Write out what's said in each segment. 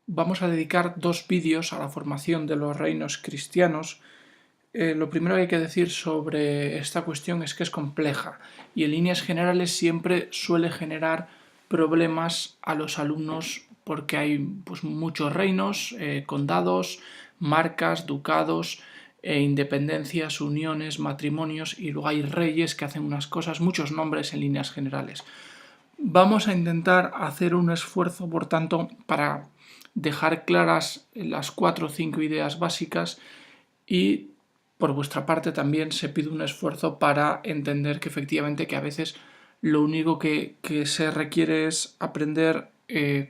vamos a dedicar dos vídeos a la formación de los reinos cristianos. Lo primero que hay que decir sobre esta cuestión es que es compleja y en líneas generales siempre suele generar problemas a los alumnos porque hay pues, muchos reinos, condados, marcas, ducados, independencias, uniones, matrimonios, y luego hay reyes que hacen unas cosas, muchos nombres en líneas generales. Vamos a intentar hacer un esfuerzo, por tanto, para dejar claras las 4 o 5 ideas básicas, y por vuestra parte también se pide un esfuerzo para entender que efectivamente que a veces lo único que se requiere es aprender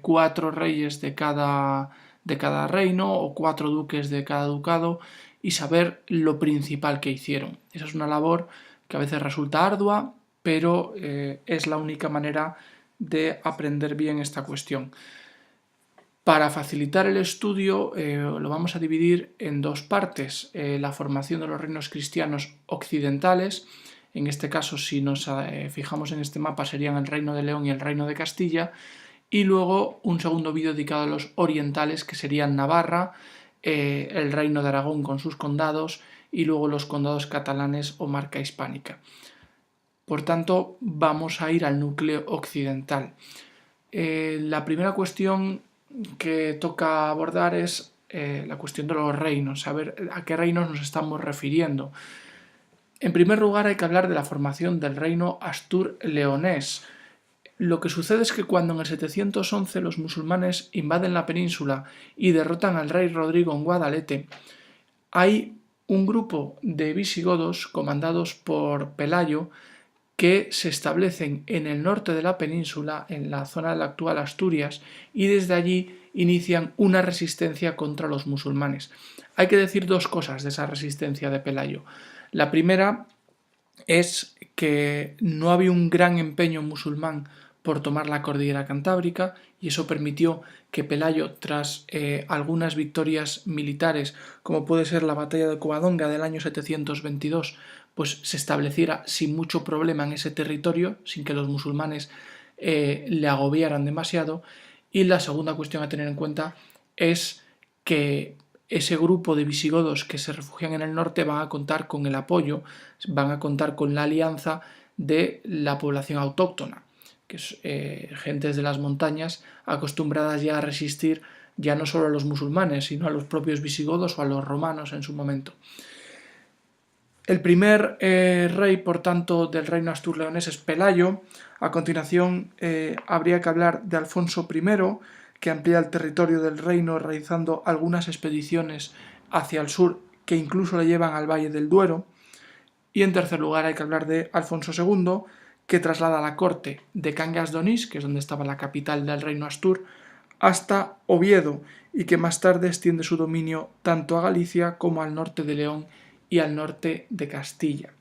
4 reyes de cada reino o 4 duques de cada ducado y saber lo principal que hicieron. Esa es una labor que a veces resulta ardua, pero es la única manera de aprender bien esta cuestión. Para facilitar el estudio lo vamos a dividir en dos partes: la formación de los reinos cristianos occidentales, en este caso si nos fijamos en este mapa serían el Reino de León y el Reino de Castilla, y luego un segundo vídeo dedicado a los orientales, que serían Navarra, el Reino de Aragón con sus condados y luego los condados catalanes o marca hispánica. Por tanto, vamos a ir al núcleo occidental. La primera cuestión que toca abordar es la cuestión de los reinos, saber a qué reinos nos estamos refiriendo. En primer lugar, hay que hablar de la formación del reino astur-leonés. Lo que sucede es que cuando en el 711 los musulmanes invaden la península y derrotan al rey Rodrigo en Guadalete, hay un grupo de visigodos comandados por Pelayo que se establecen en el norte de la península, en la zona de la actual Asturias, y desde allí inician una resistencia contra los musulmanes. Hay que decir dos cosas de esa resistencia de Pelayo. La primera es que no había un gran empeño musulmán por tomar la cordillera cantábrica, y eso permitió que Pelayo, tras algunas victorias militares, como puede ser la batalla de Covadonga del año 722, pues se estableciera sin mucho problema en ese territorio, sin que los musulmanes le agobiaran demasiado. Y la segunda cuestión a tener en cuenta es que ese grupo de visigodos que se refugian en el norte van a contar con el apoyo, van a contar con la alianza de la población autóctona, que es gentes de las montañas acostumbradas ya a resistir ya no solo a los musulmanes, sino a los propios visigodos o a los romanos en su momento. El primer rey, por tanto, del reino astur-leonés es Pelayo. A continuación habría que hablar de Alfonso I, que amplía el territorio del reino realizando algunas expediciones hacia el sur que incluso le llevan al Valle del Duero. Y en tercer lugar hay que hablar de Alfonso II, que traslada la corte de Cangas de Onís, que es donde estaba la capital del reino astur, hasta Oviedo, y que más tarde extiende su dominio tanto a Galicia como al norte de León y al norte de Castilla.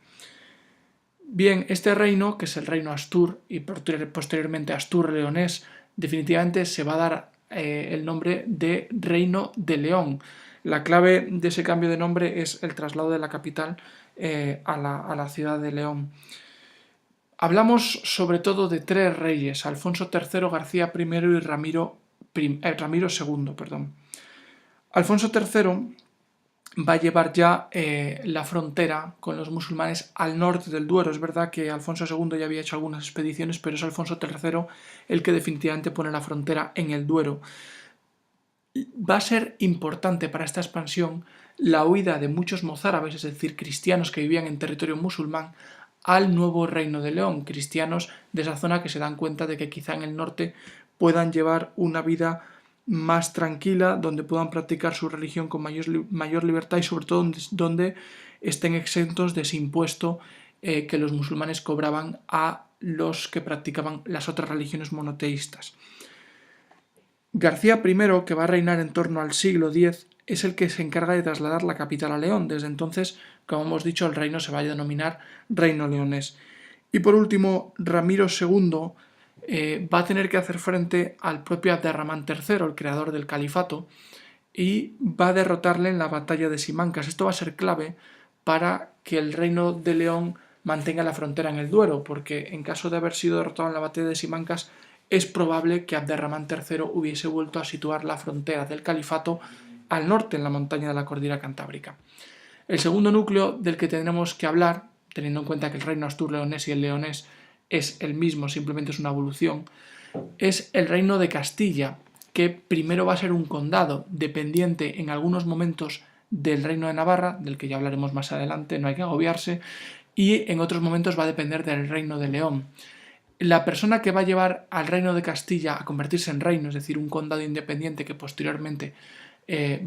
Bien, este reino, que es el reino astur y posteriormente astur-leonés, definitivamente se va a dar el nombre de Reino de León. La clave de ese cambio de nombre es el traslado de la capital a la ciudad de León. Hablamos sobre todo de tres reyes: Alfonso III, García I y Ramiro II. Alfonso III va a llevar ya la frontera con los musulmanes al norte del Duero. Es verdad que Alfonso II ya había hecho algunas expediciones, pero es Alfonso III el que definitivamente pone la frontera en el Duero. Va a ser importante para esta expansión la huida de muchos mozárabes, es decir, cristianos que vivían en territorio musulmán, al nuevo Reino de León, cristianos de esa zona que se dan cuenta de que quizá en el norte puedan llevar una vida más tranquila, donde puedan practicar su religión con mayor libertad y sobre todo donde estén exentos de ese impuesto que los musulmanes cobraban a los que practicaban las otras religiones monoteístas. García I, que va a reinar en torno al siglo X, es el que se encarga de trasladar la capital a León. Desde entonces, como hemos dicho, el reino se va a denominar Reino Leonés. Y por último, Ramiro II va a tener que hacer frente al propio Abderramán III, el creador del califato, y va a derrotarle en la batalla de Simancas. Esto va a ser clave para que el reino de León mantenga la frontera en el Duero, porque en caso de haber sido derrotado en la batalla de Simancas, es probable que Abderramán III hubiese vuelto a situar la frontera del califato al norte, en la montaña de la cordillera cantábrica. El segundo núcleo del que tendremos que hablar, teniendo en cuenta que el reino astur-leonés y el leonés es el mismo, simplemente es una evolución, es el reino de Castilla, que primero va a ser un condado dependiente en algunos momentos del reino de Navarra, del que ya hablaremos más adelante, no hay que agobiarse, y en otros momentos va a depender del reino de León. La persona que va a llevar al reino de Castilla a convertirse en reino, es decir, un condado independiente que posteriormente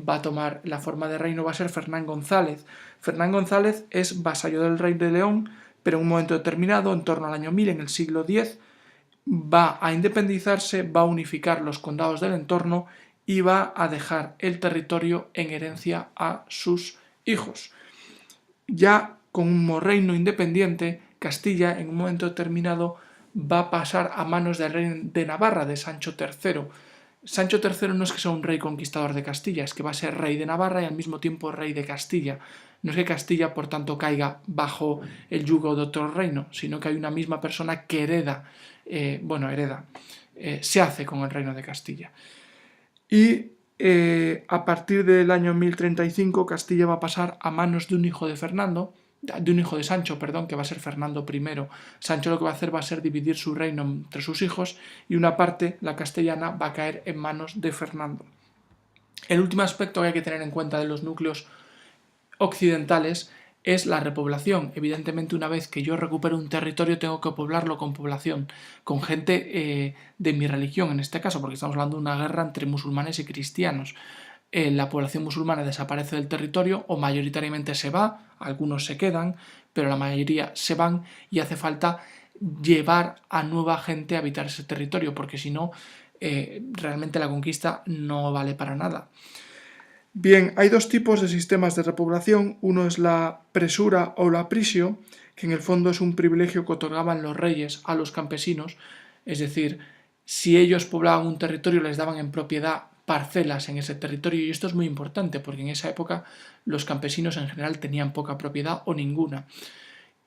va a tomar la forma de reino, va a ser Fernán González. Fernán González es vasallo del rey de León, pero en un momento determinado, en torno al año 1000, en el siglo X, va a independizarse, va a unificar los condados del entorno y va a dejar el territorio en herencia a sus hijos. Ya como reino independiente, Castilla en un momento determinado va a pasar a manos del rey de Navarra, de Sancho III. Sancho III no es que sea un rey conquistador de Castilla, es que va a ser rey de Navarra y al mismo tiempo rey de Castilla. No es que Castilla, por tanto, caiga bajo el yugo de otro reino, sino que hay una misma persona que se hace con el reino de Castilla. Y a partir del año 1035, Castilla va a pasar a manos de un hijo de Sancho, que va a ser Fernando I. Sancho lo que va a hacer va a ser dividir su reino entre sus hijos y una parte, la castellana, va a caer en manos de Fernando. El último aspecto que hay que tener en cuenta de los núcleos occidentales es la repoblación. Evidentemente, una vez que yo recupero un territorio, tengo que poblarlo con población, con gente de mi religión, en este caso, porque estamos hablando de una guerra entre musulmanes y cristianos. La población musulmana desaparece del territorio o mayoritariamente se va, algunos se quedan, pero la mayoría se van y hace falta llevar a nueva gente a habitar ese territorio, porque si no, realmente la conquista no vale para nada. Bien, hay dos tipos de sistemas de repoblación. Uno es la presura o la prisio, que en el fondo es un privilegio que otorgaban los reyes a los campesinos, es decir, si ellos poblaban un territorio les daban en propiedad parcelas en ese territorio, y esto es muy importante porque en esa época los campesinos en general tenían poca propiedad o ninguna.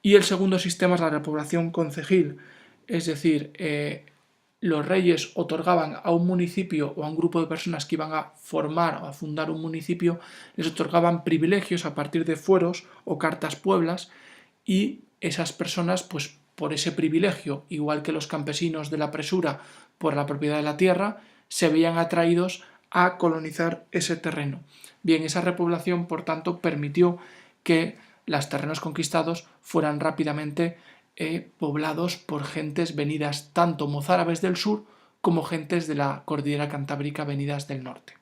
Y el segundo sistema es la repoblación concejil, es decir, los reyes otorgaban a un municipio o a un grupo de personas que iban a formar o a fundar un municipio, les otorgaban privilegios a partir de fueros o cartas pueblas, y esas personas, pues por ese privilegio, igual que los campesinos de la presura por la propiedad de la tierra, se veían atraídos a colonizar ese terreno. Bien, esa repoblación, por tanto, permitió que los terrenos conquistados fueran rápidamente poblados por gentes venidas tanto mozárabes del sur como gentes de la cordillera cantábrica venidas del norte.